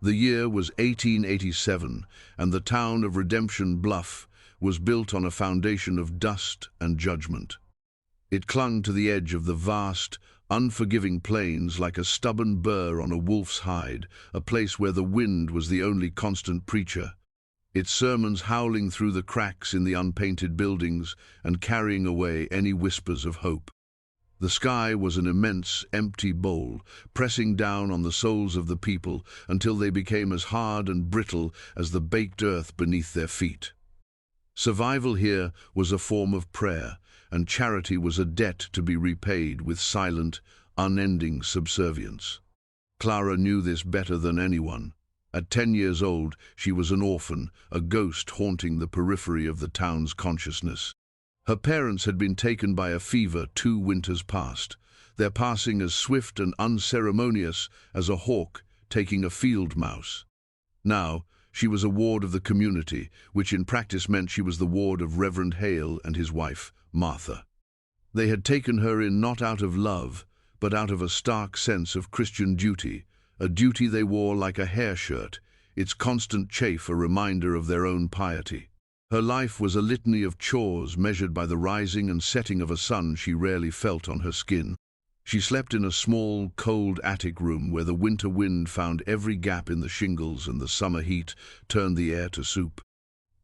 The year was 1887, and the town of Redemption Bluff was built on a foundation of dust and judgment. It clung to the edge of the vast, unforgiving plains like a stubborn burr on a wolf's hide, a place where the wind was the only constant preacher, its sermons howling through the cracks in the unpainted buildings and carrying away any whispers of hope. The sky was an immense, empty bowl, pressing down on the souls of the people until they became as hard and brittle as the baked earth beneath their feet. Survival here was a form of prayer, and charity was a debt to be repaid with silent, unending subservience. Clara knew this better than anyone. At 10 years old, she was an orphan, a ghost haunting the periphery of the town's consciousness. Her parents had been taken by a fever 2 winters past, their passing as swift and unceremonious as a hawk taking a field mouse. Now, she was a ward of the community, which in practice meant she was the ward of Reverend Hale and his wife, Martha. They had taken her in not out of love, but out of a stark sense of Christian duty, a duty they wore like a hair shirt, its constant chafe a reminder of their own piety. Her life was a litany of chores measured by the rising and setting of a sun she rarely felt on her skin. She slept in a small, cold attic room where the winter wind found every gap in the shingles and the summer heat turned the air to soup.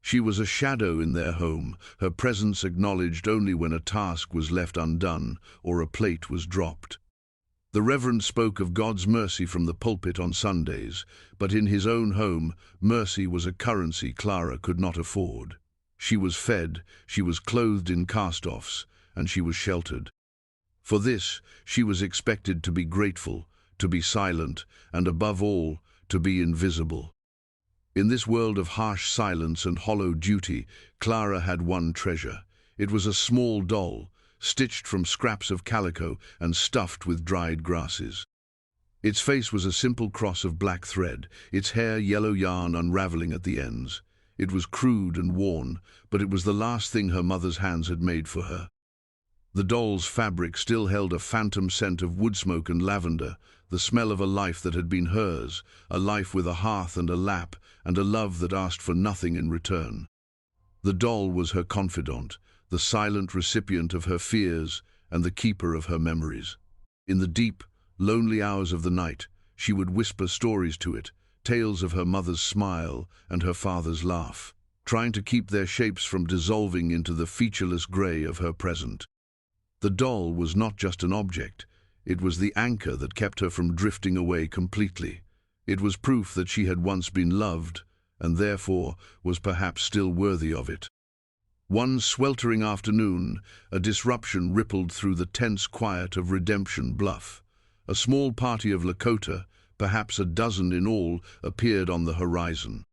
She was a shadow in their home, her presence acknowledged only when a task was left undone or a plate was dropped. The Reverend spoke of God's mercy from the pulpit on Sundays, but in his own home, mercy was a currency Clara could not afford. She was fed, she was clothed in cast-offs, and she was sheltered. For this, she was expected to be grateful, to be silent, and above all, to be invisible. In this world of harsh silence and hollow duty, Clara had one treasure. It was a small doll, stitched from scraps of calico and stuffed with dried grasses. Its face was a simple cross of black thread, its hair yellow yarn unraveling at the ends. It was crude and worn, but it was the last thing her mother's hands had made for her. The doll's fabric still held a phantom scent of wood smoke and lavender, the smell of a life that had been hers, a life with a hearth and a lap, and a love that asked for nothing in return. The doll was her confidant, the silent recipient of her fears and the keeper of her memories. In the deep, lonely hours of the night, she would whisper stories to it, tales of her mother's smile and her father's laugh, trying to keep their shapes from dissolving into the featureless grey of her present. The doll was not just an object, it was the anchor that kept her from drifting away completely. It was proof that she had once been loved, and therefore was perhaps still worthy of it. One sweltering afternoon, a disruption rippled through the tense quiet of Redemption Bluff. A small party of Lakota, perhaps a dozen in all, appeared on the horizon.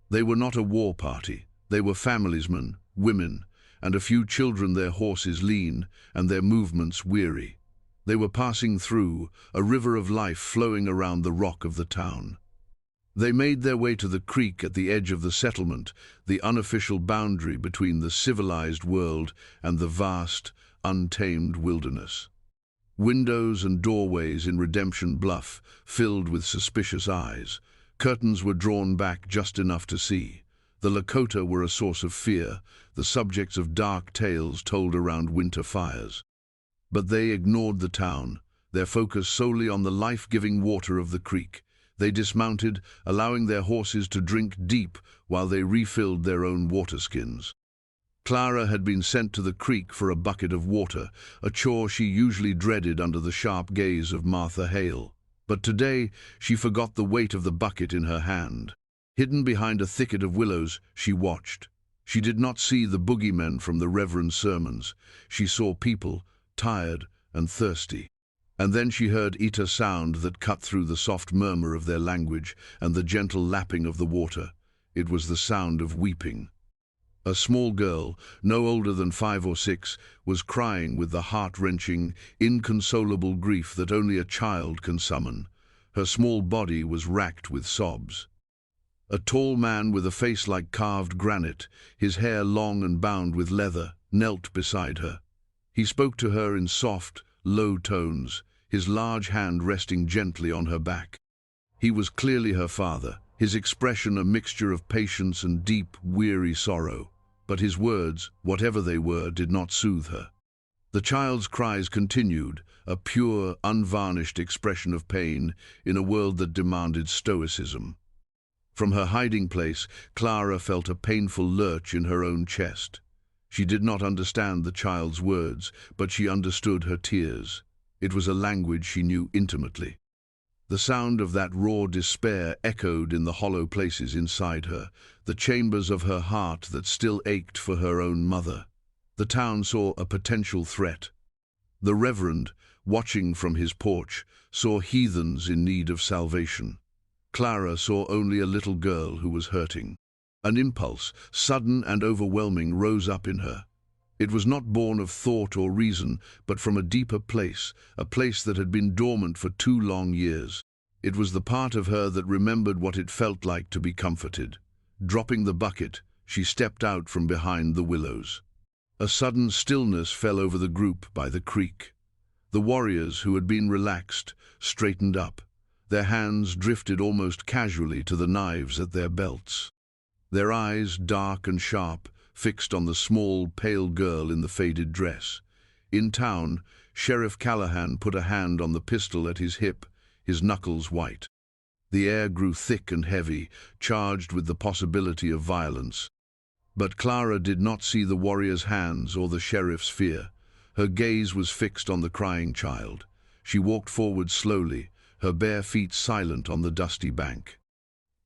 They were not a war party. They were familiesmen, women, and a few children, their horses lean and their movements weary. They were passing through, a river of life flowing around the rock of the town. They made their way to the creek at the edge of the settlement, the unofficial boundary between the civilized world and the vast, untamed wilderness. Windows and doorways in Redemption Bluff filled with suspicious eyes. Curtains were drawn back just enough to see. The Lakota were a source of fear, the subjects of dark tales told around winter fires. But they ignored the town, their focus solely on the life-giving water of the creek. They dismounted, allowing their horses to drink deep while they refilled their own water skins. Clara had been sent to the creek for a bucket of water, a chore she usually dreaded under the sharp gaze of Martha Hale. But today she forgot the weight of the bucket in her hand. Hidden behind a thicket of willows, she watched. She did not see the boogeymen from the Reverend's sermons. She saw people, tired and thirsty. And then she heard a sound that cut through the soft murmur of their language and the gentle lapping of the water. It was the sound of weeping. A small girl, no older than 5 or 6, was crying with the heart-wrenching, inconsolable grief that only a child can summon. Her small body was racked with sobs. A tall man with a face like carved granite, his hair long and bound with leather, knelt beside her. He spoke to her in soft, low tones, his large hand resting gently on her back. He was clearly her father, his expression a mixture of patience and deep, weary sorrow. But his words, whatever they were, did not soothe her. The child's cries continued, a pure, unvarnished expression of pain in a world that demanded stoicism. From her hiding place, Clara felt a painful lurch in her own chest. She did not understand the child's words, but she understood her tears. It was a language she knew intimately. The sound of that raw despair echoed in the hollow places inside her, the chambers of her heart that still ached for her own mother. The town saw a potential threat. The Reverend, watching from his porch, saw heathens in need of salvation. Clara saw only a little girl who was hurting. An impulse, sudden and overwhelming, rose up in her. It was not born of thought or reason, but from a deeper place, a place that had been dormant for 2 long years. It was the part of her that remembered what it felt like to be comforted. Dropping the bucket, she stepped out from behind the willows. A sudden stillness fell over the group by the creek. The warriors, who had been relaxed, straightened up. Their hands drifted almost casually to the knives at their belts. Their eyes, dark and sharp, fixed on the small, pale girl in the faded dress. In town, Sheriff Callahan put a hand on the pistol at his hip, his knuckles white. The air grew thick and heavy, charged with the possibility of violence. But Clara did not see the warrior's hands or the sheriff's fear. Her gaze was fixed on the crying child. She walked forward slowly, her bare feet silent on the dusty bank.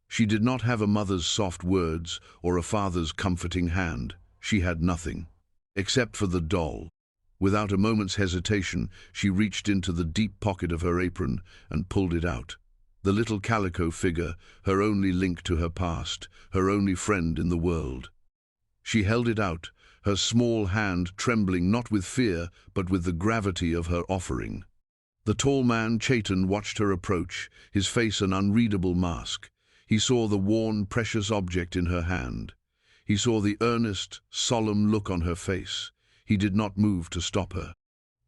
She did not have a mother's soft words or a father's comforting hand. She had nothing, except for the doll. Without a moment's hesitation, she reached into the deep pocket of her apron and pulled it out. The little calico figure, her only link to her past, her only friend in the world. She held it out, her small hand trembling not with fear, but with the gravity of her offering. The tall man, Chaitan, watched her approach, his face an unreadable mask. He saw the worn, precious object in her hand. He saw the earnest, solemn look on her face. He did not move to stop her.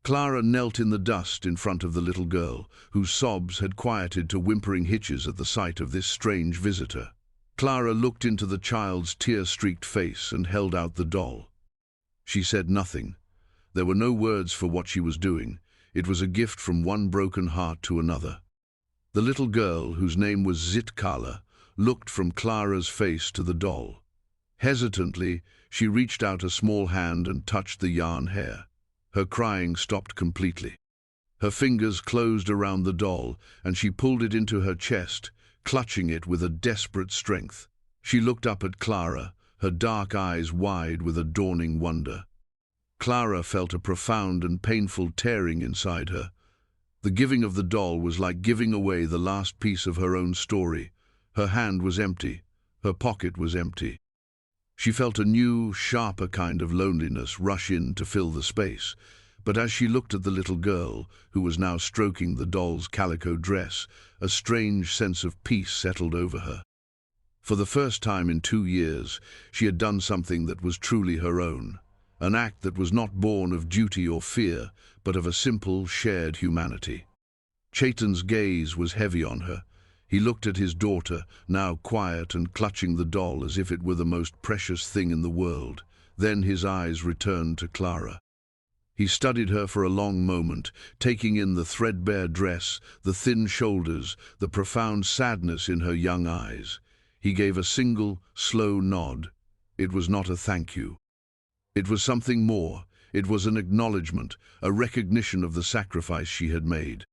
Clara knelt in the dust in front of the little girl, whose sobs had quieted to whimpering hitches at the sight of this strange visitor. Clara looked into the child's tear-streaked face and held out the doll. She said nothing. There were no words for what she was doing. It was a gift from one broken heart to another. The little girl, whose name was Zitkala, looked from Clara's face to the doll. Hesitantly, she reached out a small hand and touched the yarn hair. Her crying stopped completely. Her fingers closed around the doll, and she pulled it into her chest, clutching it with a desperate strength. She looked up at Clara, her dark eyes wide with a dawning wonder. Clara felt a profound and painful tearing inside her. The giving of the doll was like giving away the last piece of her own story. Her hand was empty. Her pocket was empty. She felt a new, sharper kind of loneliness rush in to fill the space. But as she looked at the little girl, who was now stroking the doll's calico dress, a strange sense of peace settled over her. For the first time in 2 years, she had done something that was truly her own. An act that was not born of duty or fear, but of a simple, shared humanity. Chaitan's gaze was heavy on her. He looked at his daughter, now quiet and clutching the doll as if it were the most precious thing in the world. Then his eyes returned to Clara. He studied her for a long moment, taking in the threadbare dress, the thin shoulders, the profound sadness in her young eyes. He gave a single, slow nod. It was not a thank you. It was something more. It was an acknowledgement, a recognition of the sacrifice she had made.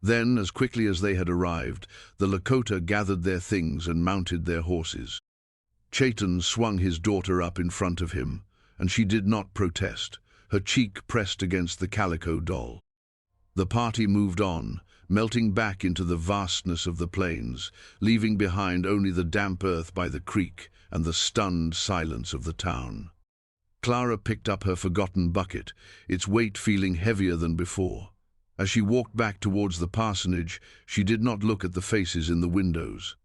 Then, as quickly as they had arrived, the Lakota gathered their things and mounted their horses. Chaitan swung his daughter up in front of him, and she did not protest, her cheek pressed against the calico doll. The party moved on, melting back into the vastness of the plains, leaving behind only the damp earth by the creek and the stunned silence of the town. Clara picked up her forgotten bucket, its weight feeling heavier than before. As she walked back towards the parsonage, she did not look at the faces in the windows.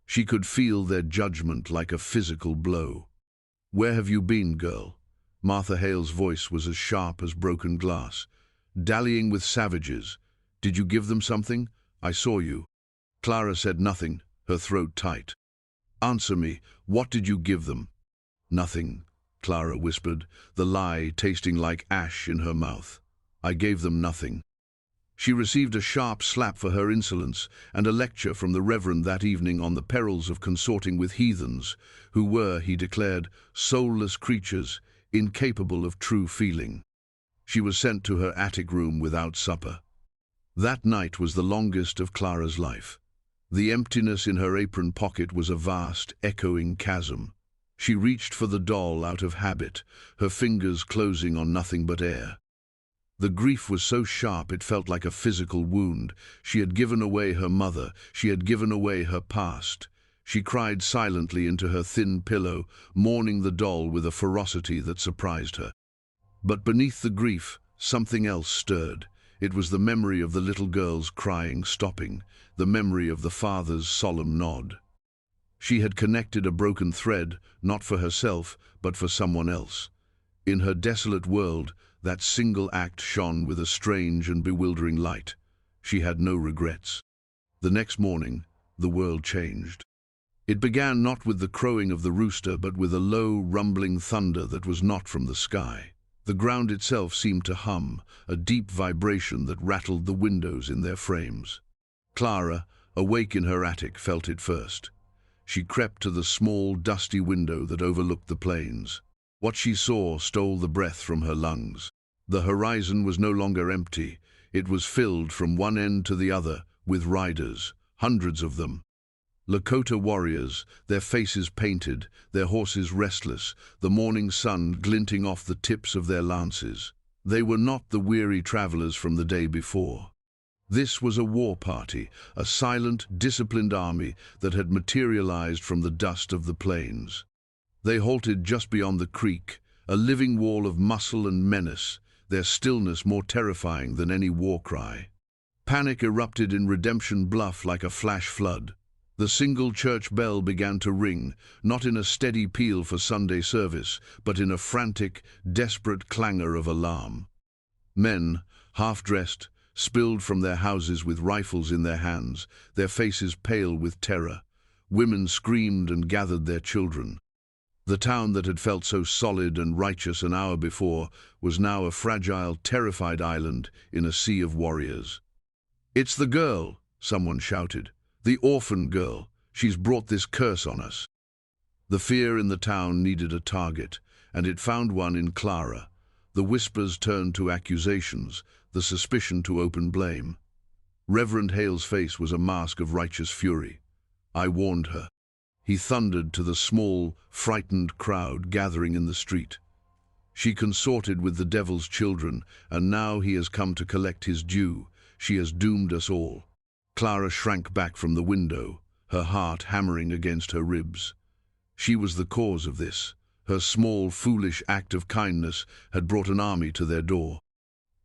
She could feel their judgment like a physical blow. "Where have you been, girl?" Martha Hale's voice was as sharp as broken glass. "Dallying with savages. Did you give them something? I saw you." Clara said nothing, her throat tight. "Answer me, what did you give them?" "Nothing," Clara whispered, the lie tasting like ash in her mouth. "I gave them nothing." She received a sharp slap for her insolence and a lecture from the Reverend that evening on the perils of consorting with heathens, who were, he declared, soulless creatures, incapable of true feeling. She was sent to her attic room without supper. That night was the longest of Clara's life. The emptiness in her apron pocket was a vast, echoing chasm. She reached for the doll out of habit, her fingers closing on nothing but air. The grief was so sharp it felt like a physical wound. She had given away her mother, she had given away her past. She cried silently into her thin pillow, mourning the doll with a ferocity that surprised her. But beneath the grief, something else stirred. It was the memory of the little girl's crying stopping, the memory of the father's solemn nod. She had connected a broken thread, not for herself, but for someone else. In her desolate world, that single act shone with a strange and bewildering light. She had no regrets. The next morning, the world changed. It began not with the crowing of the rooster, but with a low, rumbling thunder that was not from the sky. The ground itself seemed to hum, a deep vibration that rattled the windows in their frames. Clara, awake in her attic, felt it first. She crept to the small, dusty window that overlooked the plains. What she saw stole the breath from her lungs. The horizon was no longer empty. It was filled from one end to the other with riders, hundreds of them. Lakota warriors, their faces painted, their horses restless, the morning sun glinting off the tips of their lances. They were not the weary travelers from the day before. This was a war party, a silent, disciplined army that had materialized from the dust of the plains. They halted just beyond the creek, a living wall of muscle and menace, their stillness more terrifying than any war cry. Panic erupted in Redemption Bluff like a flash flood. The single church bell began to ring, not in a steady peal for Sunday service, but in a frantic, desperate clangor of alarm. Men, half-dressed, spilled from their houses with rifles in their hands, their faces pale with terror. Women screamed and gathered their children. The town that had felt so solid and righteous an hour before was now a fragile, terrified island in a sea of warriors. "It's the girl," someone shouted. "The orphan girl. She's brought this curse on us." The fear in the town needed a target, and it found one in Clara. The whispers turned to accusations, the suspicion to open blame. Reverend Hale's face was a mask of righteous fury. "I warned her," he thundered to the small, frightened crowd gathering in the street. "She consorted with the devil's children, and now he has come to collect his due. She has doomed us all." Clara shrank back from the window, her heart hammering against her ribs. She was the cause of this. Her small, foolish act of kindness had brought an army to their door.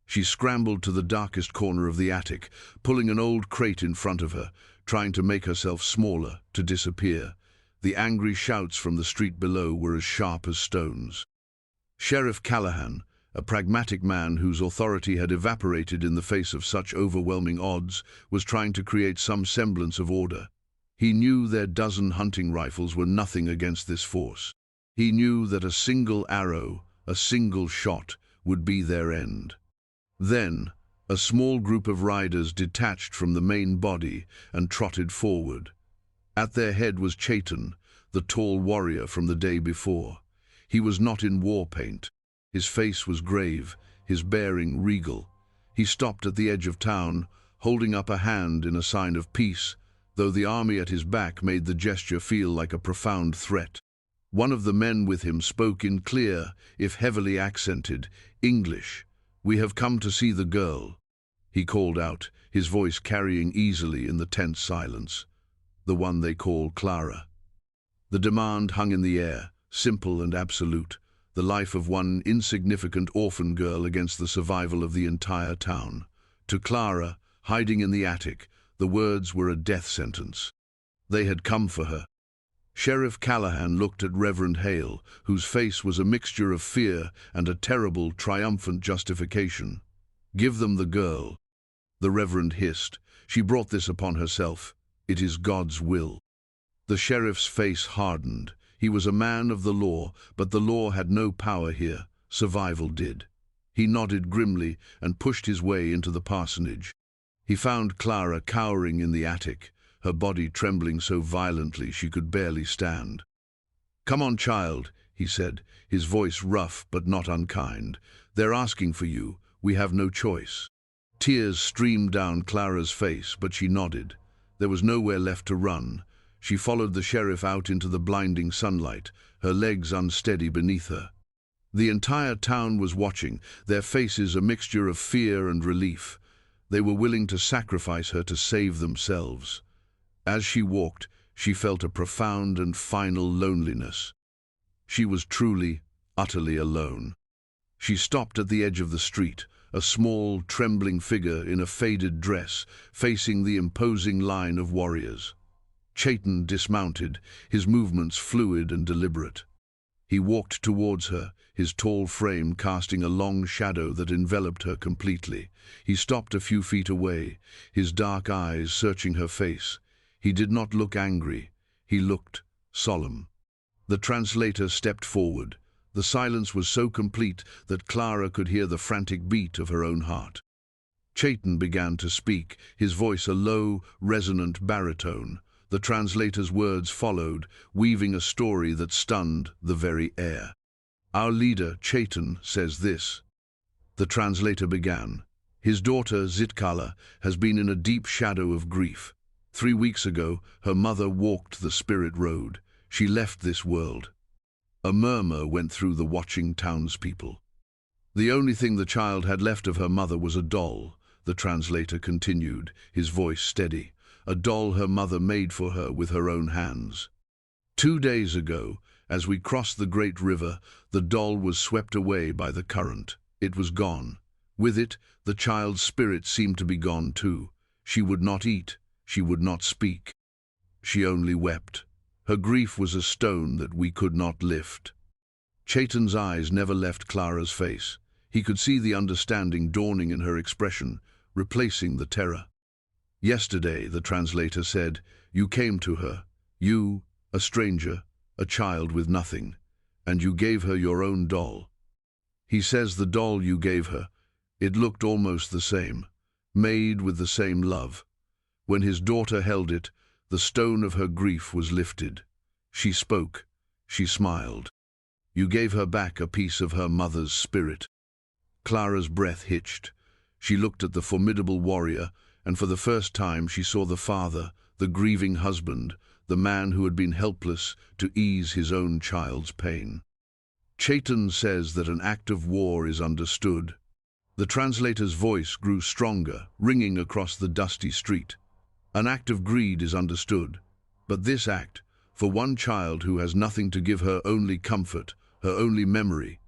She scrambled to the darkest corner of the attic, pulling an old crate in front of her, trying to make herself smaller, to disappear. The angry shouts from the street below were as sharp as stones. Sheriff Callahan, a pragmatic man whose authority had evaporated in the face of such overwhelming odds, was trying to create some semblance of order. He knew their dozen hunting rifles were nothing against this force. He knew that a single arrow, a single shot, would be their end. Then, a small group of riders detached from the main body and trotted forward. At their head was Chaitan, the tall warrior from the day before. He was not in war paint. His face was grave, his bearing regal. He stopped at the edge of town, holding up a hand in a sign of peace, though the army at his back made the gesture feel like a profound threat. One of the men with him spoke in clear, if heavily accented, English. "We have come to see the girl," he called out, his voice carrying easily in the tense silence. "The one they call Clara." The demand hung in the air, simple and absolute, the life of one insignificant orphan girl against the survival of the entire town. To Clara, hiding in the attic, the words were a death sentence. They had come for her. Sheriff Callahan looked at Reverend Hale, whose face was a mixture of fear and a terrible, triumphant justification. "Give them the girl," the Reverend hissed. "She brought this upon herself. It is God's will." The sheriff's face hardened. He was a man of the law, but the law had no power here. Survival did. He nodded grimly and pushed his way into the parsonage. He found Clara cowering in the attic, her body trembling so violently she could barely stand. "Come on, child," he said, his voice rough but not unkind. "They're asking for you. We have no choice." Tears streamed down Clara's face, but she nodded. There was nowhere left to run. She followed the sheriff out into the blinding sunlight, her legs unsteady beneath her. The entire town was watching, their faces a mixture of fear and relief. They were willing to sacrifice her to save themselves. As she walked, she felt a profound and final loneliness. She was truly, utterly alone. She stopped at the edge of the street, a small, trembling figure in a faded dress, facing the imposing line of warriors. Chayton dismounted, his movements fluid and deliberate. He walked towards her, his tall frame casting a long shadow that enveloped her completely. He stopped a few feet away, his dark eyes searching her face. He did not look angry. He looked solemn. The translator stepped forward. The silence was so complete that Clara could hear the frantic beat of her own heart. Chayton began to speak, his voice a low, resonant baritone. The translator's words followed, weaving a story that stunned the very air. "Our leader, Chayton, says this." The translator began. "His daughter, Zitkala, has been in a deep shadow of grief. 3 weeks ago, her mother walked the spirit road. She left this world." A murmur went through the watching townspeople. "The only thing the child had left of her mother was a doll," the translator continued, his voice steady. "A doll her mother made for her with her own hands. 2 days ago, as we crossed the great river, the doll was swept away by the current. It was gone. With it, the child's spirit seemed to be gone too. She would not eat. She would not speak. She only wept. Her grief was a stone that we could not lift." Chayton's eyes never left Clara's face. He could see the understanding dawning in her expression, replacing the terror. "Yesterday," the translator said, "you came to her. You, a stranger, a child with nothing, and you gave her your own doll. He says the doll you gave her, it looked almost the same, made with the same love. When his daughter held it, the stone of her grief was lifted. She spoke. She smiled. You gave her back a piece of her mother's spirit." Clara's breath hitched. She looked at the formidable warrior, and for the first time she saw the father, the grieving husband, the man who had been helpless to ease his own child's pain. "Chayton says that an act of war is understood." The translator's voice grew stronger, ringing across the dusty street. "An act of greed is understood, but this act, for one child who has nothing to give her only comfort, her only memory,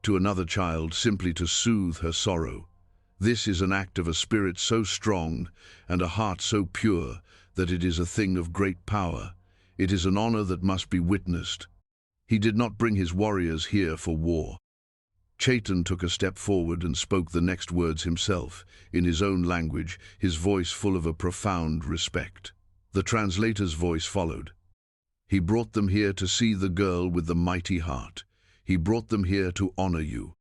to another child simply to soothe her sorrow. This is an act of a spirit so strong and a heart so pure that it is a thing of great power. It is an honor that must be witnessed. He did not bring his warriors here for war." Chayton took a step forward and spoke the next words himself, in his own language, his voice full of a profound respect. The translator's voice followed. "He brought them here to see the girl with the mighty heart. He brought them here to honor you."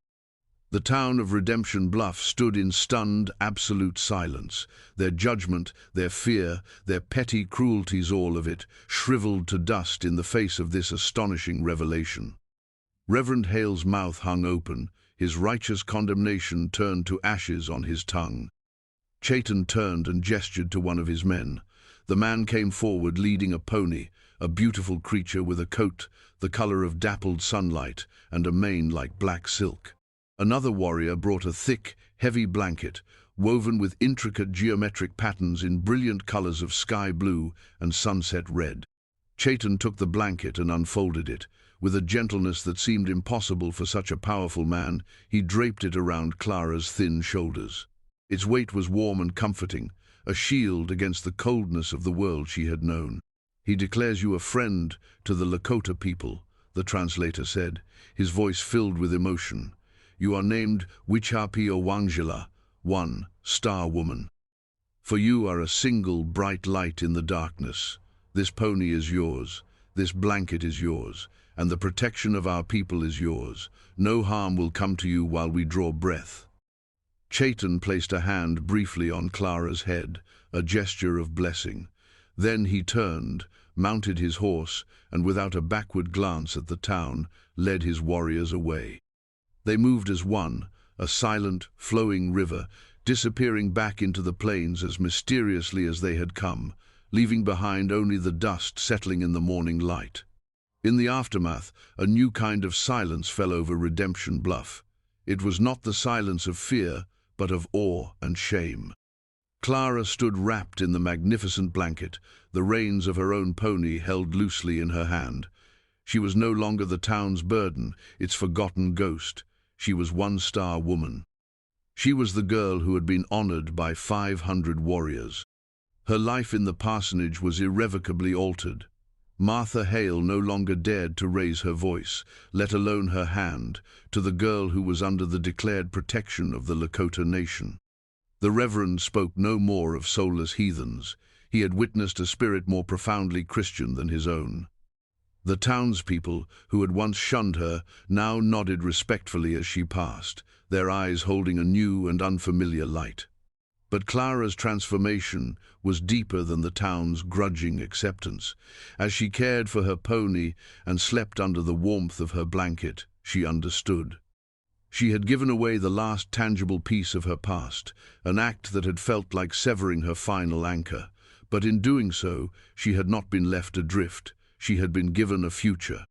The town of Redemption Bluff stood in stunned, absolute silence. Their judgment, their fear, their petty cruelties, all of it, shriveled to dust in the face of this astonishing revelation. Reverend Hale's mouth hung open, his righteous condemnation turned to ashes on his tongue. Chayton turned and gestured to one of his men. The man came forward leading a pony, a beautiful creature with a coat the color of dappled sunlight and a mane like black silk. Another warrior brought a thick, heavy blanket, woven with intricate geometric patterns in brilliant colors of sky blue and sunset red. Chayton took the blanket and unfolded it. With a gentleness that seemed impossible for such a powerful man, he draped it around Clara's thin shoulders. Its weight was warm and comforting, a shield against the coldness of the world she had known. "He declares you a friend to the Lakota people," the translator said, his voice filled with emotion. "You are named Wichapi Owangila, one, Star Woman." For you are a single bright light in the darkness. This pony is yours, this blanket is yours, and the protection of our people is yours. No harm will come to you while we draw breath." Chaitan placed a hand briefly on Clara's head, a gesture of blessing. Then he turned, mounted his horse, and without a backward glance at the town, led his warriors away. They moved as one, a silent, flowing river, disappearing back into the plains as mysteriously as they had come, leaving behind only the dust settling in the morning light. In the aftermath, a new kind of silence fell over Redemption Bluff. It was not the silence of fear, but of awe and shame. Clara stood wrapped in the magnificent blanket, the reins of her own pony held loosely in her hand. She was no longer the town's burden, its forgotten ghost. She was one-star woman. She was the girl who had been honored by 500 warriors. Her life in the parsonage was irrevocably altered. Martha Hale no longer dared to raise her voice, let alone her hand, to the girl who was under the declared protection of the Lakota nation. The Reverend spoke no more of soulless heathens. He had witnessed a spirit more profoundly Christian than his own. The townspeople, who had once shunned her, now nodded respectfully as she passed, their eyes holding a new and unfamiliar light. But Clara's transformation was deeper than the town's grudging acceptance. As she cared for her pony and slept under the warmth of her blanket, she understood. She had given away the last tangible piece of her past, an act that had felt like severing her final anchor. But in doing so, she had not been left adrift. She had been given a future.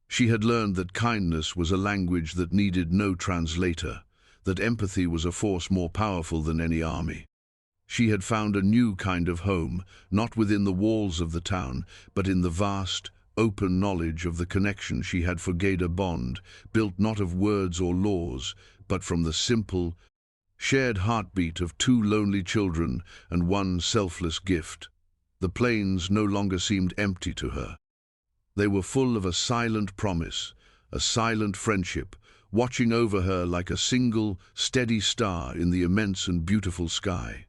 She had learned that kindness was a language that needed no translator, that empathy was a force more powerful than any army. She had found a new kind of home, not within the walls of the town, but in the vast, open knowledge of the connection she had forged, a bond, built not of words or laws, but from the simple, shared heartbeat of two lonely children and one selfless gift. The plains no longer seemed empty to her. They were full of a silent promise, a silent friendship, watching over her like a single, steady star in the immense and beautiful sky.